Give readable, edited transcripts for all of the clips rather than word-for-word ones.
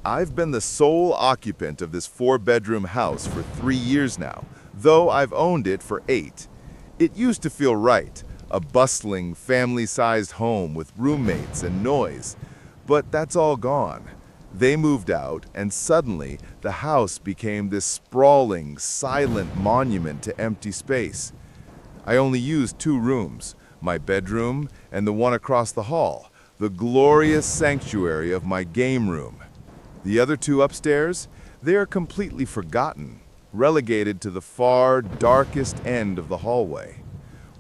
I've been the sole occupant of this four-bedroom house for 3 years now, though I've owned it for 8. It used to feel right, a bustling, family-sized home with roommates and noise. But that's all gone. They moved out, and suddenly the house became this sprawling, silent monument to empty space. I only used 2 rooms, my bedroom and the one across the hall, the glorious sanctuary of my game room. The other 2 upstairs, they are completely forgotten, relegated to the far, darkest end of the hallway.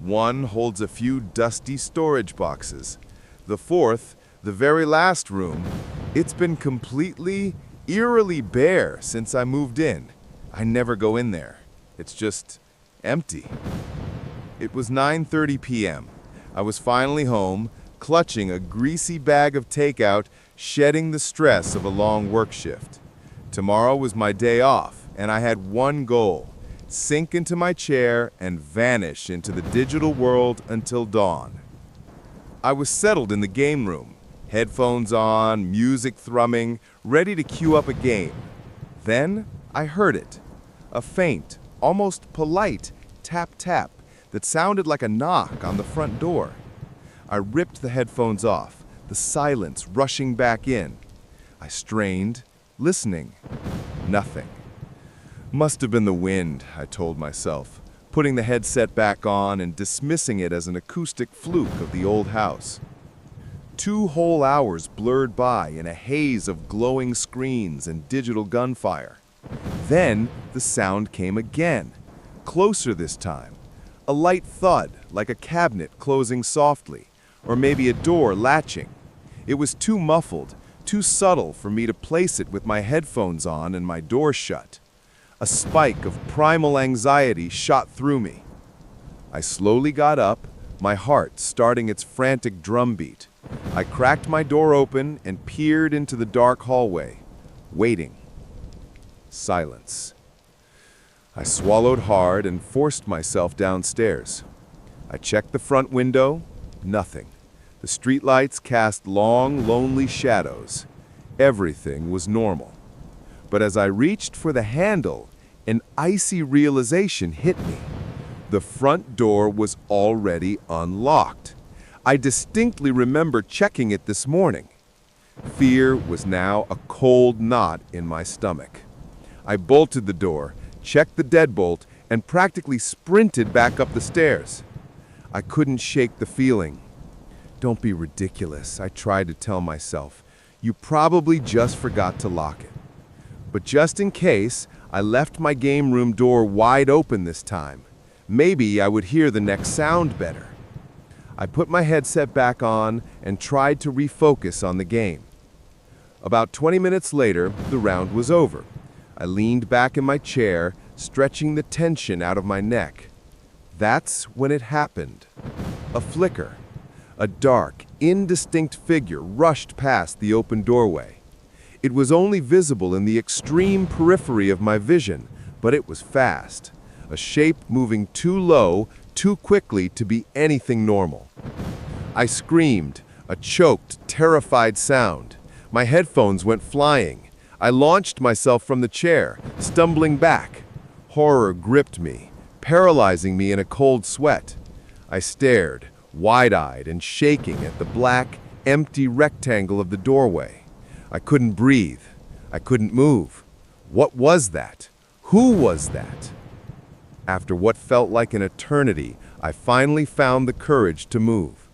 One holds a few dusty storage boxes. The 4th, the very last room, it's been completely, eerily bare since I moved in. I never go in there. It's just empty. It was 9:30 p.m. I was finally home, clutching a greasy bag of takeout, shedding the stress of a long work shift. Tomorrow was my day off, and I had one goal: sink into my chair and vanish into the digital world until dawn. I was settled in the game room, headphones on, music thrumming, ready to cue up a game. Then I heard it, a faint, almost polite tap-tap that sounded like a knock on the front door. I ripped the headphones off, the silence rushing back in. I strained, listening. Nothing. Must have been the wind, I told myself, putting the headset back on and dismissing it as an acoustic fluke of the old house. 2 whole hours blurred by in a haze of glowing screens and digital gunfire. Then the sound came again, closer this time. A light thud, like a cabinet closing softly, or maybe a door latching. It was too muffled, too subtle for me to place it with my headphones on and my door shut. A spike of primal anxiety shot through me. I slowly got up, my heart starting its frantic drumbeat. I cracked my door open and peered into the dark hallway, waiting. Silence. I swallowed hard and forced myself downstairs. I checked the front window. Nothing. The streetlights cast long, lonely shadows. Everything was normal. But as I reached for the handle, an icy realization hit me. The front door was already unlocked. I distinctly remember checking it this morning. Fear was now a cold knot in my stomach. I bolted the door, checked the deadbolt, and practically sprinted back up the stairs. I couldn't shake the feeling. Don't be ridiculous, I tried to tell myself. You probably just forgot to lock it. But just in case, I left my game room door wide open this time. Maybe I would hear the next sound better. I put my headset back on and tried to refocus on the game. About 20 minutes later, the round was over. I leaned back in my chair, stretching the tension out of my neck. That's when it happened. A flicker. A dark, indistinct figure rushed past the open doorway. It was only visible in the extreme periphery of my vision, but it was fast. A shape moving too low, too quickly to be anything normal. I screamed, a choked, terrified sound. My headphones went flying. I launched myself from the chair, stumbling back. Horror gripped me, paralyzing me in a cold sweat. I stared, wide-eyed and shaking at the black, empty rectangle of the doorway. I couldn't breathe. I couldn't move. What was that? Who was that? After what felt like an eternity, I finally found the courage to move.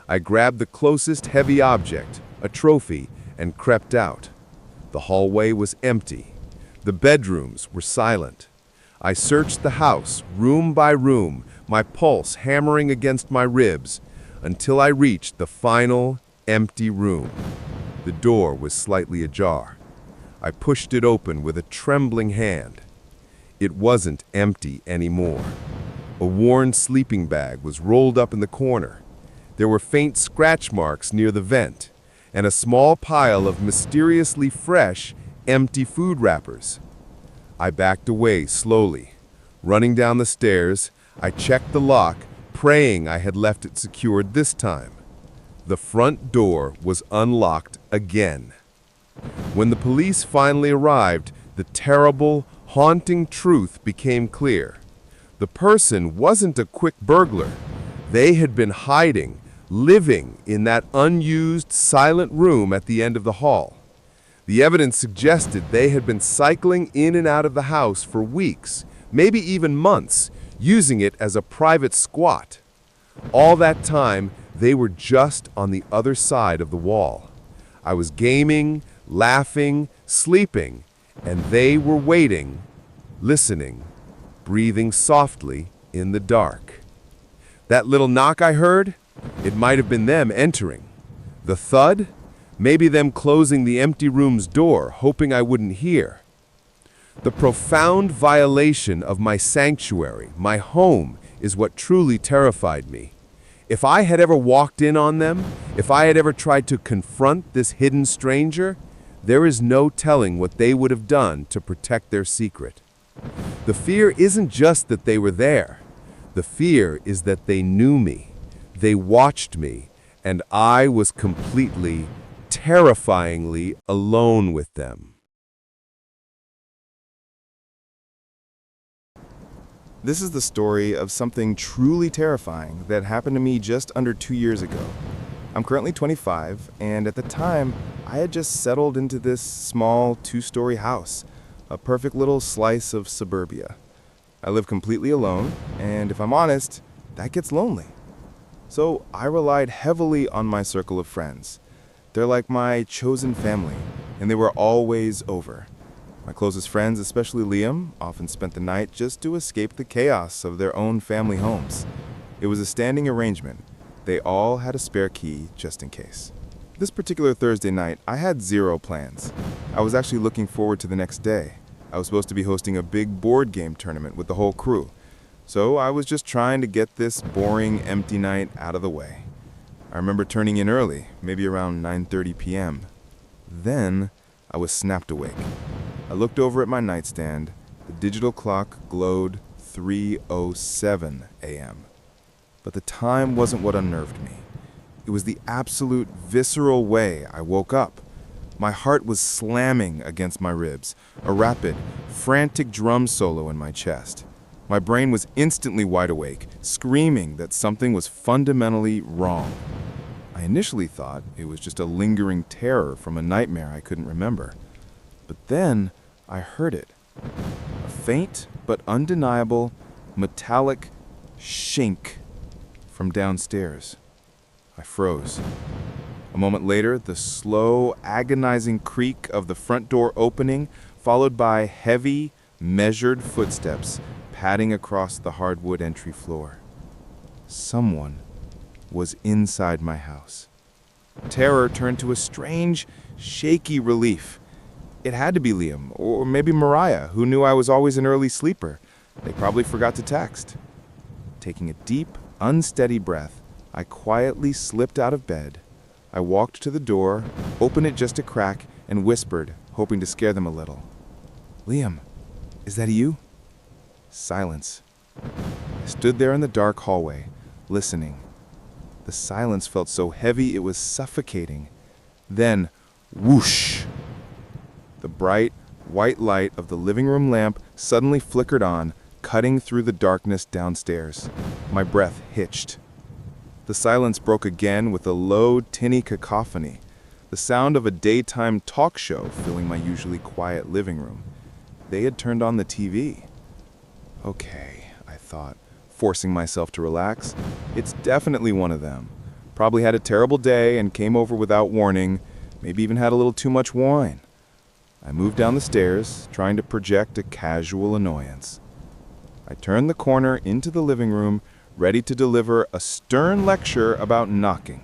I grabbed the closest heavy object, a trophy, and crept out. The hallway was empty. The bedrooms were silent. I searched the house, room by room, my pulse hammering against my ribs, until I reached the final, empty room. The door was slightly ajar. I pushed it open with a trembling hand. It wasn't empty anymore. A worn sleeping bag was rolled up in the corner. There were faint scratch marks near the vent, and a small pile of mysteriously fresh, empty food wrappers. I backed away slowly. Running down the stairs, I checked the lock, praying I had left it secured this time. The front door was unlocked again. When the police finally arrived, the terrible, haunting truth became clear. The person wasn't a quick burglar. They had been hiding, living in that unused, silent room at the end of the hall. The evidence suggested they had been cycling in and out of the house for weeks, maybe even months, using it as a private squat. All that time, they were just on the other side of the wall. I was gaming, laughing, sleeping, and they were waiting, listening, breathing softly in the dark. That little knock I heard, it might have been them entering. The thud, maybe them closing the empty room's door, hoping I wouldn't hear. The profound violation of my sanctuary, my home, is what truly terrified me. If I had ever walked in on them, if I had ever tried to confront this hidden stranger, there is no telling what they would have done to protect their secret. The fear isn't just that they were there. The fear is that they knew me, they watched me, and I was completely, terrifyingly alone with them. This is the story of something truly terrifying that happened to me just under 2 years ago. I'm currently 25, and at the time, I had just settled into this small 2-story house, a perfect little slice of suburbia. I live completely alone, and if I'm honest, that gets lonely. So I relied heavily on my circle of friends. They're like my chosen family, and they were always over. My closest friends, especially Liam, often spent the night just to escape the chaos of their own family homes. It was a standing arrangement. They all had a spare key just in case. This particular Thursday night, I had zero plans. I was actually looking forward to the next day. I was supposed to be hosting a big board game tournament with the whole crew. So I was just trying to get this boring, empty night out of the way. I remember turning in early, maybe around 9:30 p.m. Then I was snapped awake. I looked over at my nightstand. The digital clock glowed 3:07 a.m. But the time wasn't what unnerved me. It was the absolute visceral way I woke up. My heart was slamming against my ribs, a rapid, frantic drum solo in my chest. My brain was instantly wide awake, screaming that something was fundamentally wrong. I initially thought it was just a lingering terror from a nightmare I couldn't remember. But then I heard it. A faint but undeniable metallic shink from downstairs. I froze. A moment later, the slow, agonizing creak of the front door opening, followed by heavy, measured footsteps padding across the hardwood entry floor. Someone was inside my house. Terror turned to a strange, shaky relief. It had to be Liam, or maybe Mariah, who knew I was always an early sleeper. They probably forgot to text. Taking a deep, unsteady breath, I quietly slipped out of bed. I walked to the door, opened it just a crack, and whispered, hoping to scare them a little. "Liam, is that you?" Silence. I stood there in the dark hallway, listening. The silence felt so heavy it was suffocating. Then, whoosh! The bright, white light of the living room lamp suddenly flickered on, cutting through the darkness downstairs. My breath hitched. The silence broke again with a low, tinny cacophony, the sound of a daytime talk show filling my usually quiet living room. They had turned on the TV. Okay, I thought, forcing myself to relax. It's definitely one of them. Probably had a terrible day and came over without warning, maybe even had a little too much wine. I moved down the stairs, trying to project a casual annoyance. I turned the corner into the living room, ready to deliver a stern lecture about knocking.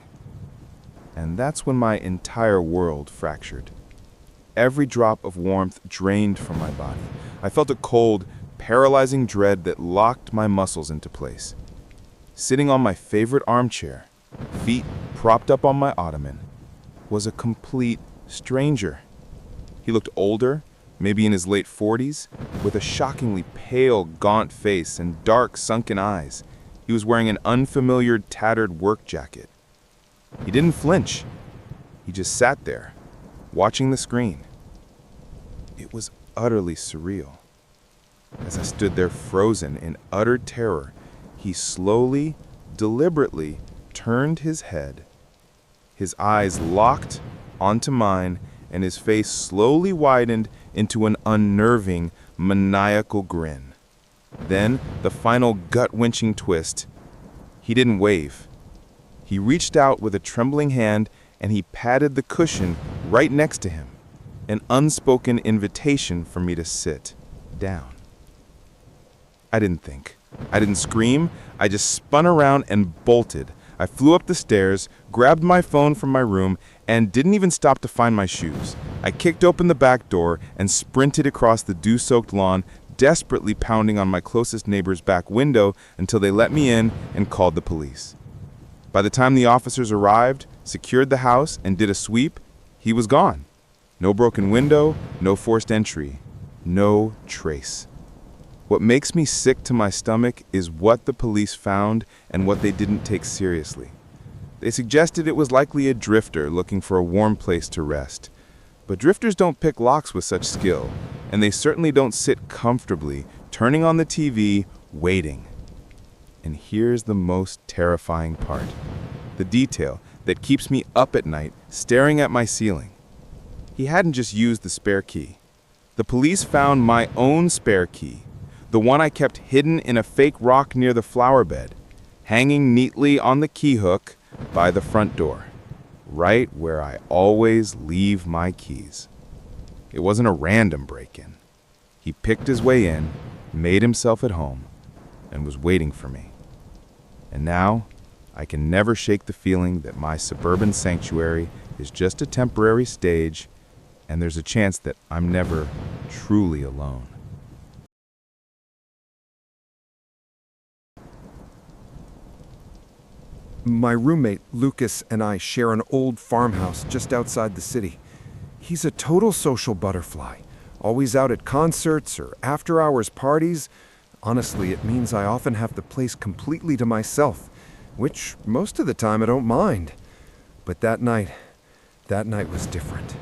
And that's when my entire world fractured. Every drop of warmth drained from my body. I felt a cold, paralyzing dread that locked my muscles into place. Sitting on my favorite armchair, feet propped up on my ottoman, was a complete stranger. He looked older, maybe in his late 40s, with a shockingly pale, gaunt face and dark, sunken eyes. He was wearing an unfamiliar, tattered work jacket. He didn't flinch. He just sat there, watching the screen, It was utterly surreal. As I stood there frozen in utter terror, he slowly, deliberately turned his head. His eyes locked onto mine, and his face slowly widened into an unnerving, maniacal grin. Then, the final gut-wrenching twist. He didn't wave. He reached out with a trembling hand and he patted the cushion right next to him, an unspoken invitation for me to sit down. I didn't think. I didn't scream. I just spun around and bolted. I flew up the stairs, grabbed my phone from my room, and didn't even stop to find my shoes. I kicked open the back door and sprinted across the dew-soaked lawn, desperately pounding on my closest neighbor's back window until they let me in and called the police. By the time the officers arrived, secured the house, and did a sweep, he was gone. No broken window, no forced entry, no trace. What makes me sick to my stomach is what the police found and what they didn't take seriously. They suggested it was likely a drifter looking for a warm place to rest. But drifters don't pick locks with such skill, and they certainly don't sit comfortably, turning on the TV, waiting. And here's the most terrifying part. The detail that keeps me up at night, staring at my ceiling. He hadn't just used the spare key. The police found my own spare key, the one I kept hidden in a fake rock near the flower bed, hanging neatly on the key hook by the front door, right where I always leave my keys. It wasn't a random break-in. He picked his way in, made himself at home, and was waiting for me. And now, I can never shake the feeling that my suburban sanctuary is just a temporary stage, and there's a chance that I'm never truly alone. My roommate, Lucas, and I share an old farmhouse just outside the city. He's a total social butterfly, always out at concerts or after-hours parties. Honestly, it means I often have the place completely to myself, which most of the time I don't mind. But that night was different.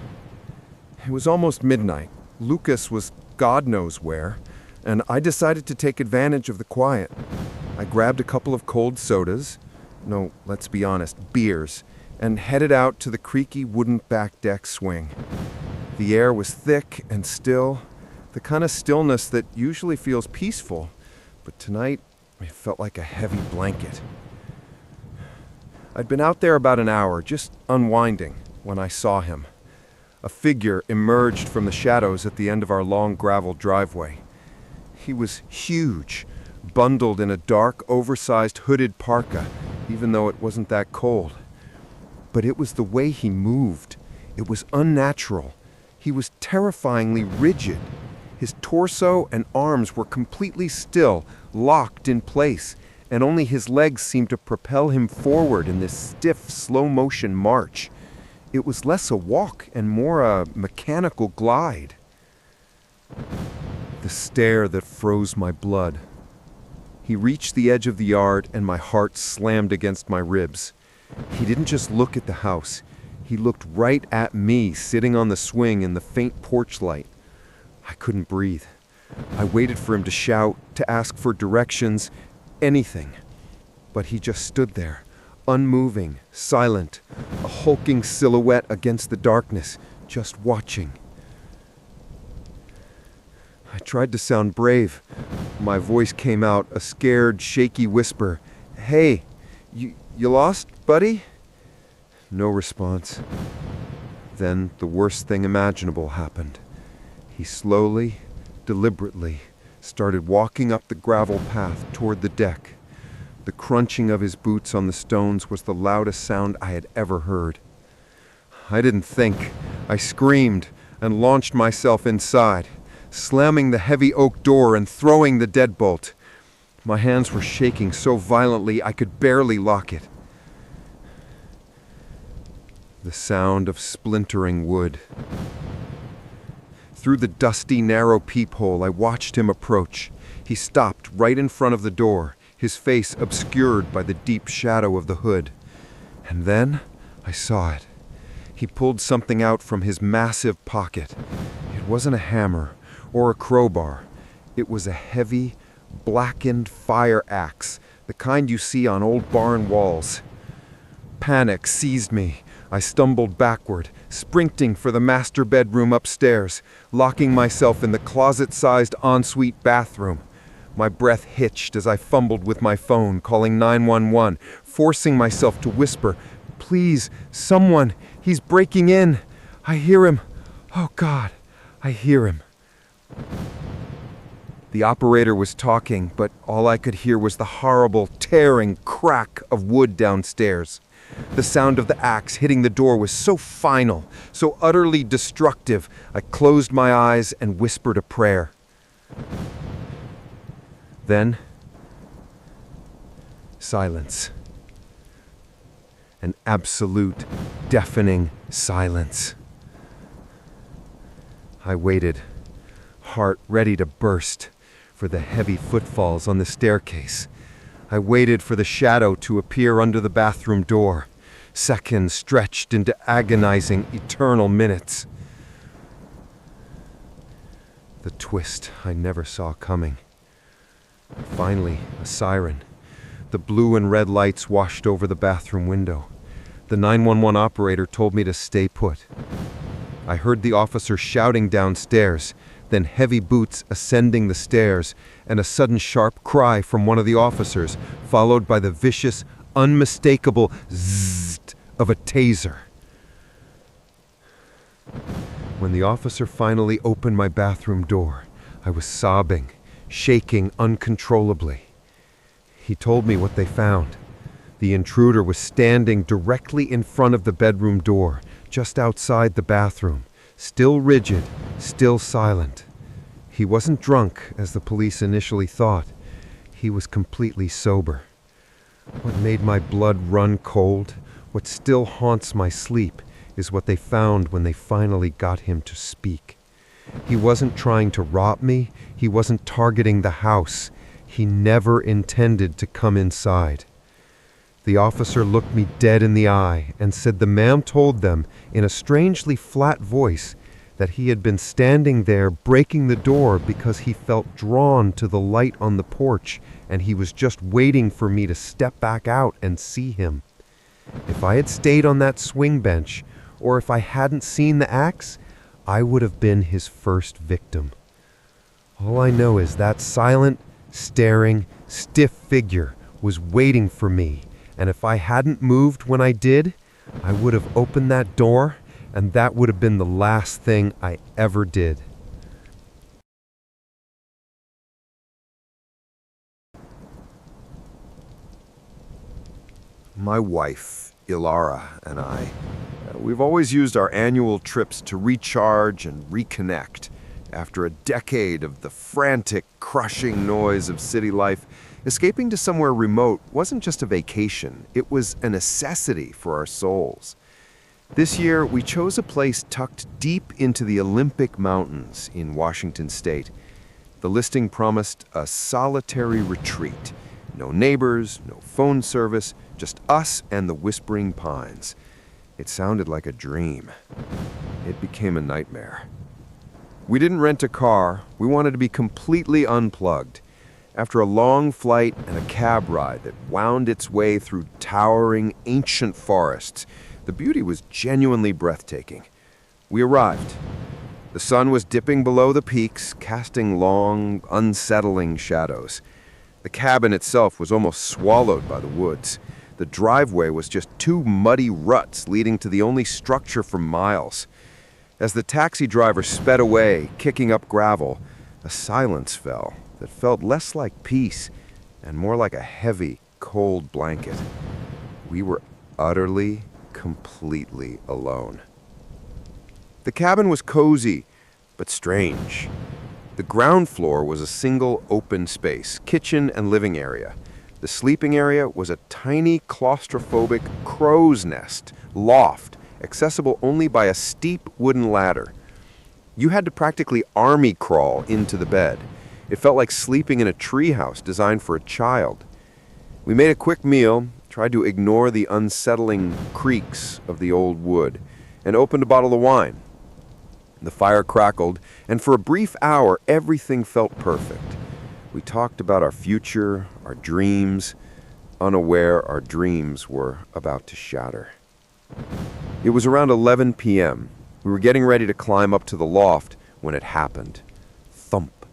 It was almost midnight. Lucas was God knows where, and I decided to take advantage of the quiet. I grabbed a couple of cold sodas, no, let's be honest, beers, and headed out to the creaky wooden back deck swing. The air was thick and still, the kind of stillness that usually feels peaceful, but tonight it felt like a heavy blanket. I'd been out there about an hour, just unwinding, when I saw him. A figure emerged from the shadows at the end of our long gravel driveway. He was huge, bundled in a dark, oversized hooded parka, even though it wasn't that cold. But it was the way he moved. It was unnatural. He was terrifyingly rigid. His torso and arms were completely still, locked in place, and only his legs seemed to propel him forward in this stiff, slow-motion march. It was less a walk and more a mechanical glide. The stare that froze my blood. He reached the edge of the yard, and my heart slammed against my ribs. He didn't just look at the house. He looked right at me, sitting on the swing in the faint porch light. I couldn't breathe. I waited for him to shout, to ask for directions, anything. But he just stood there, unmoving, silent, a hulking silhouette against the darkness, just watching. I tried to sound brave. My voice came out, a scared, shaky whisper. "Hey, you lost, buddy?" No response. Then the worst thing imaginable happened. He slowly, deliberately, started walking up the gravel path toward the deck. The crunching of his boots on the stones was the loudest sound I had ever heard. I didn't think. I screamed and launched myself inside, slamming the heavy oak door and throwing the deadbolt. My hands were shaking so violently I could barely lock it. The sound of splintering wood. Through the dusty, narrow peephole, I watched him approach. He stopped right in front of the door, his face obscured by the deep shadow of the hood. And then I saw it. He pulled something out from his massive pocket. It It wasn't a hammer or a crowbar. It was a heavy, blackened fire axe, the kind you see on old barn walls. Panic seized me. I stumbled backward, sprinting for the master bedroom upstairs, locking myself in the closet-sized ensuite bathroom. My breath hitched as I fumbled with my phone, calling 911, forcing myself to whisper, "Please, someone, he's breaking in. I hear him. Oh God, I hear him." The operator was talking, but all I could hear was the horrible, tearing crack of wood downstairs. The sound of the axe hitting the door was so final, so utterly destructive, I closed my eyes and whispered a prayer. Then, silence. An absolute, deafening silence. I waited, heart ready to burst, for the heavy footfalls on the staircase. I waited for the shadow to appear under the bathroom door. Seconds stretched into agonizing, eternal minutes. The twist I never saw coming. Finally, a siren. The blue and red lights washed over the bathroom window. The 911 operator told me to stay put. I heard the officer shouting downstairs, then heavy boots ascending the stairs, and a sudden sharp cry from one of the officers, followed by the vicious, unmistakable zzzt of a taser. When the officer finally opened my bathroom door, I was sobbing, shaking uncontrollably. He told me what they found. The intruder was standing directly in front of the bedroom door, just outside the bathroom, still rigid, still silent. He wasn't drunk, as the police initially thought. He was completely sober. What made my blood run cold, what still haunts my sleep, is what they found when they finally got him to speak. He wasn't trying to rob me. He wasn't targeting the house. He never intended to come inside. The officer looked me dead in the eye and said the man told them, in a strangely flat voice, that he had been standing there breaking the door because he felt drawn to the light on the porch and he was just waiting for me to step back out and see him. If I had stayed on that swing bench, or if I hadn't seen the axe, I would have been his first victim. All I know is that silent, staring, stiff figure was waiting for me, and if I hadn't moved when I did, I would have opened that door, and that would have been the last thing I ever did. My wife, Ilara, and we've always used our annual trips to recharge and reconnect. After a decade of the frantic, crushing noise of city life, escaping to somewhere remote wasn't just a vacation, it was a necessity for our souls. This year, we chose a place tucked deep into the Olympic Mountains in Washington state. The listing promised a solitary retreat. No neighbors, no phone service, just us and the whispering pines. It sounded like a dream. It became a nightmare. We didn't rent a car. We wanted to be completely unplugged. After a long flight and a cab ride that wound its way through towering, ancient forests, the beauty was genuinely breathtaking. We arrived. The sun was dipping below the peaks, casting long, unsettling shadows. The cabin itself was almost swallowed by the woods. The driveway was just two muddy ruts leading to the only structure for miles. As the taxi driver sped away, kicking up gravel, a silence fell that felt less like peace and more like a heavy, cold blanket. We were utterly, completely alone. The cabin was cozy, but strange. The ground floor was a single open space, kitchen and living area. The sleeping area was a tiny, claustrophobic crow's nest, loft, accessible only by a steep wooden ladder. You had to practically army crawl into the bed. It felt like sleeping in a treehouse designed for a child. We made a quick meal, tried to ignore the unsettling creaks of the old wood, and opened a bottle of wine. The fire crackled, and for a brief hour, everything felt perfect. We talked about our future, our dreams, unaware our dreams were about to shatter. It was around 11 p.m. We were getting ready to climb up to the loft when it happened. Thump,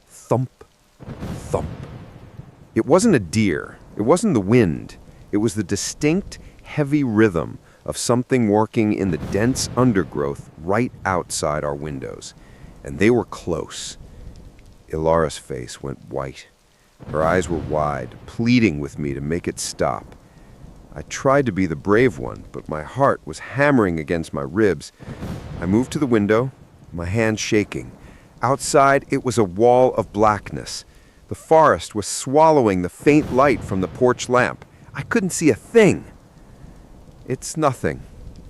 thump, thump. It wasn't a deer. It wasn't the wind. It was the distinct, heavy rhythm of something working in the dense undergrowth right outside our windows. And they were close. Ilara's face went white. Her eyes were wide, pleading with me to make it stop. I tried to be the brave one, but my heart was hammering against my ribs. I moved to the window, my hands shaking. Outside, it was a wall of blackness. The forest was swallowing the faint light from the porch lamp. I couldn't see a thing. "It's nothing,"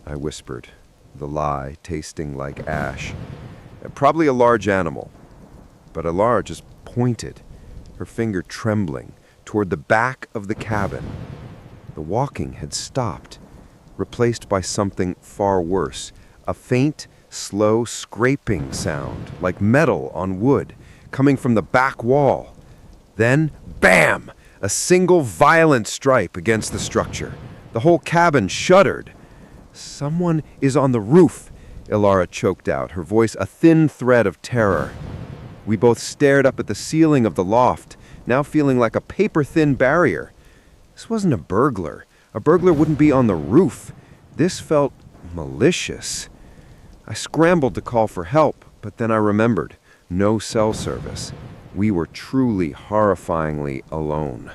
I whispered, the lie tasting like ash. "Probably a large animal." But Ilara just pointed, her finger trembling, toward the back of the cabin. The walking had stopped, replaced by something far worse, a faint, slow scraping sound, like metal on wood, coming from the back wall. Then, bam! A single violent stripe against the structure. The whole cabin shuddered. "Someone is on the roof," Ilara choked out, her voice a thin thread of terror. We both stared up at the ceiling of the loft, now feeling like a paper-thin barrier. This wasn't a burglar. A burglar wouldn't be on the roof. This felt malicious. I scrambled to call for help, but then I remembered. No cell service. We were truly horrifyingly alone.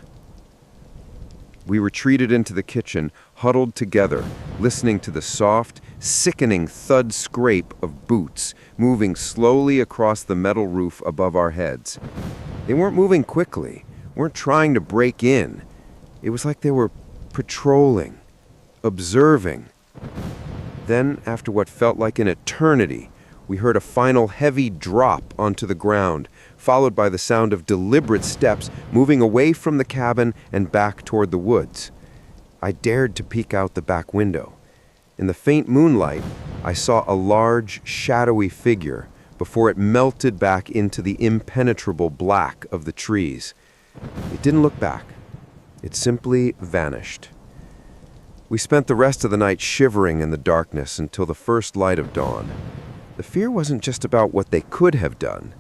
We retreated into the kitchen, huddled together, listening to the soft, sickening thud scrape of boots moving slowly across the metal roof above our heads. They weren't moving quickly, weren't trying to break in. It was like they were patrolling, observing. Then, after what felt like an eternity, we heard a final heavy drop onto the ground, followed by the sound of deliberate steps moving away from the cabin and back toward the woods. I dared to peek out the back window. In the faint moonlight, I saw a large, shadowy figure before it melted back into the impenetrable black of the trees. It didn't look back. It simply vanished. We spent the rest of the night shivering in the darkness until the first light of dawn. The fear wasn't just about what they could have done.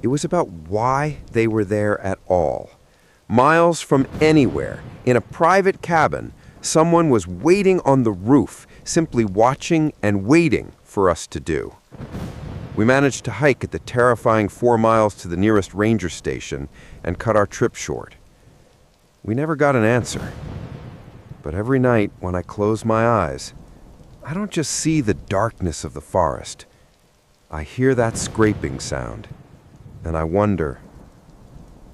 It was about why they were there at all. Miles from anywhere, in a private cabin, someone was waiting on the roof, simply watching and waiting for us to do. We managed to hike at the terrifying 4 miles to the nearest ranger station and cut our trip short. We never got an answer. But every night when I close my eyes, I don't just see the darkness of the forest. I hear that scraping sound, and I wonder,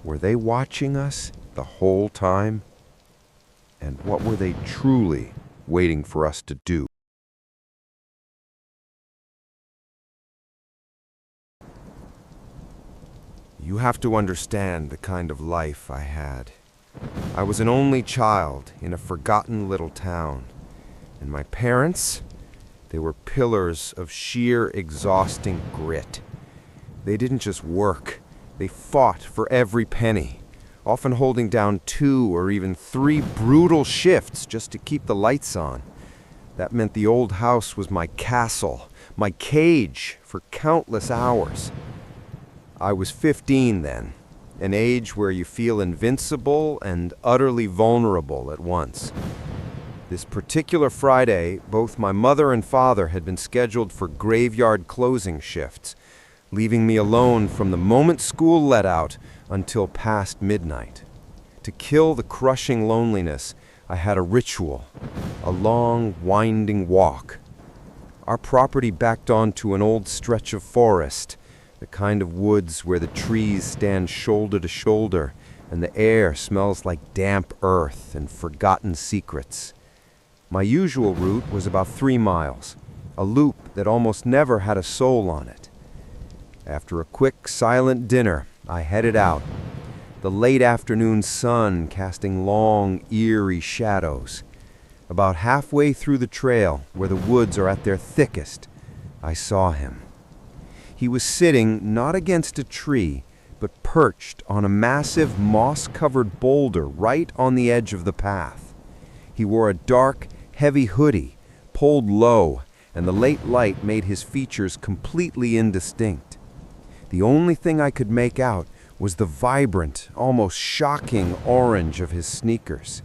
were they watching us the whole time? And what were they truly waiting for us to do? You have to understand the kind of life I had. I was an only child in a forgotten little town, and my parents, they were pillars of sheer exhausting grit. They didn't just work, they fought for every penny, often holding down 2 or even 3 brutal shifts just to keep the lights on. That meant the old house was my castle, my cage for countless hours. I was 15 then, an age where you feel invincible and utterly vulnerable at once. This particular Friday, both my mother and father had been scheduled for graveyard closing shifts, leaving me alone from the moment school let out until past midnight. To kill the crushing loneliness, I had a ritual, a long, winding walk. Our property backed onto an old stretch of forest, the kind of woods where the trees stand shoulder to shoulder and the air smells like damp earth and forgotten secrets. My usual route was about 3 miles, a loop that almost never had a soul on it. After a quick, silent dinner, I headed out, the late afternoon sun casting long, eerie shadows. About halfway through the trail, where the woods are at their thickest, I saw him. He was sitting not against a tree, but perched on a massive moss-covered boulder right on the edge of the path. He wore a dark, heavy hoodie, pulled low, and the late light made his features completely indistinct. The only thing I could make out was the vibrant, almost shocking orange of his sneakers.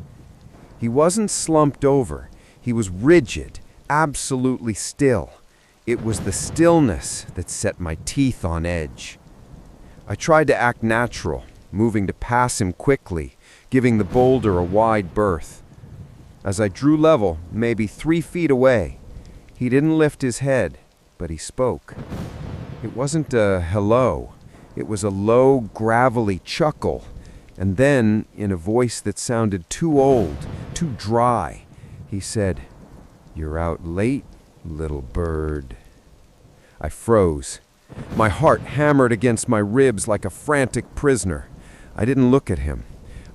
He wasn't slumped over. He was rigid, absolutely still. It was the stillness that set my teeth on edge. I tried to act natural, moving to pass him quickly, giving the boulder a wide berth. As I drew level, maybe 3 feet away, he didn't lift his head, but he spoke. It wasn't a hello. It was a low, gravelly chuckle, and then, in a voice that sounded too old, too dry, he said, "You're out late, little bird." I froze. My heart hammered against my ribs like a frantic prisoner. I didn't look at him.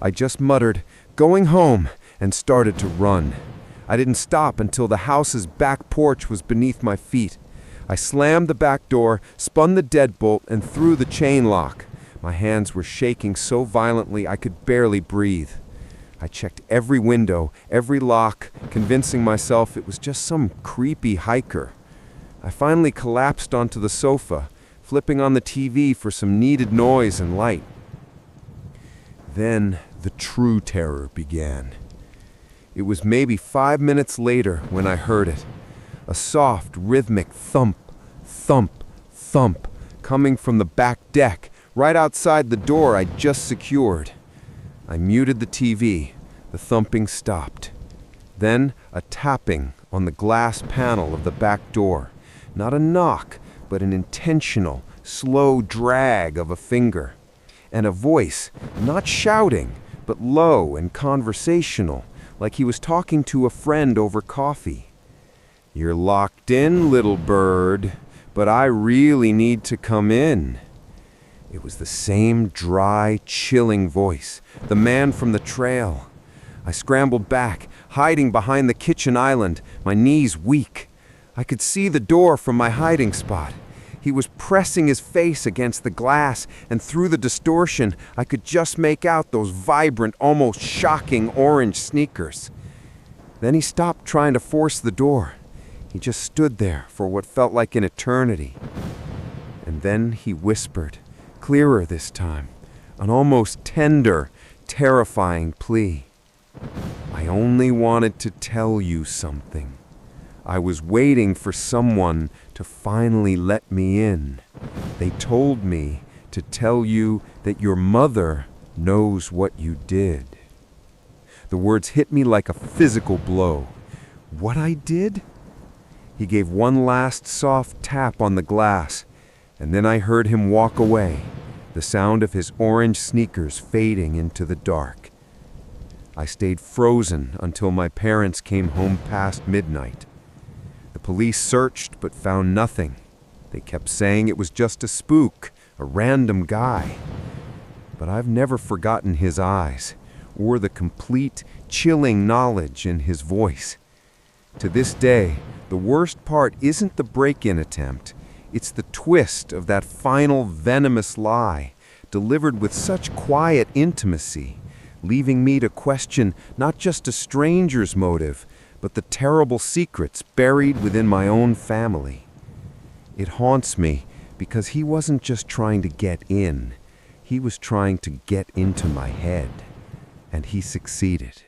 I just muttered, "Going home," and started to run. I didn't stop until the house's back porch was beneath my feet. I slammed the back door, spun the deadbolt, and threw the chain lock. My hands were shaking so violently I could barely breathe. I checked every window, every lock, convincing myself it was just some creepy hiker. I finally collapsed onto the sofa, flipping on the TV for some needed noise and light. Then the true terror began. It was maybe 5 minutes later when I heard it. A soft, rhythmic thump, thump, thump, coming from the back deck, right outside the door I'd just secured. I muted the TV. The thumping stopped. Then a tapping on the glass panel of the back door. Not a knock, but an intentional, slow drag of a finger. And a voice, not shouting, but low and conversational, like he was talking to a friend over coffee. "You're locked in, little bird, but I really need to come in." It was the same dry, chilling voice, the man from the trail. I scrambled back, hiding behind the kitchen island, my knees weak. I could see the door from my hiding spot. He was pressing his face against the glass, and through the distortion, I could just make out those vibrant, almost shocking orange sneakers. Then he stopped trying to force the door. He just stood there for what felt like an eternity. And then he whispered, clearer this time, an almost tender, terrifying plea. "I only wanted to tell you something. I was waiting for someone to finally let me in. They told me to tell you that your mother knows what you did." The words hit me like a physical blow. What I did? He gave one last soft tap on the glass, and then I heard him walk away, the sound of his orange sneakers fading into the dark. I stayed frozen until my parents came home past midnight. The police searched but found nothing. They kept saying it was just a spook, a random guy. But I've never forgotten his eyes, or the complete, chilling knowledge in his voice. To this day, the worst part isn't the break-in attempt. It's the twist of that final venomous lie, delivered with such quiet intimacy, leaving me to question not just a stranger's motive, but the terrible secrets buried within my own family. It haunts me because he wasn't just trying to get in. He was trying to get into my head, and he succeeded.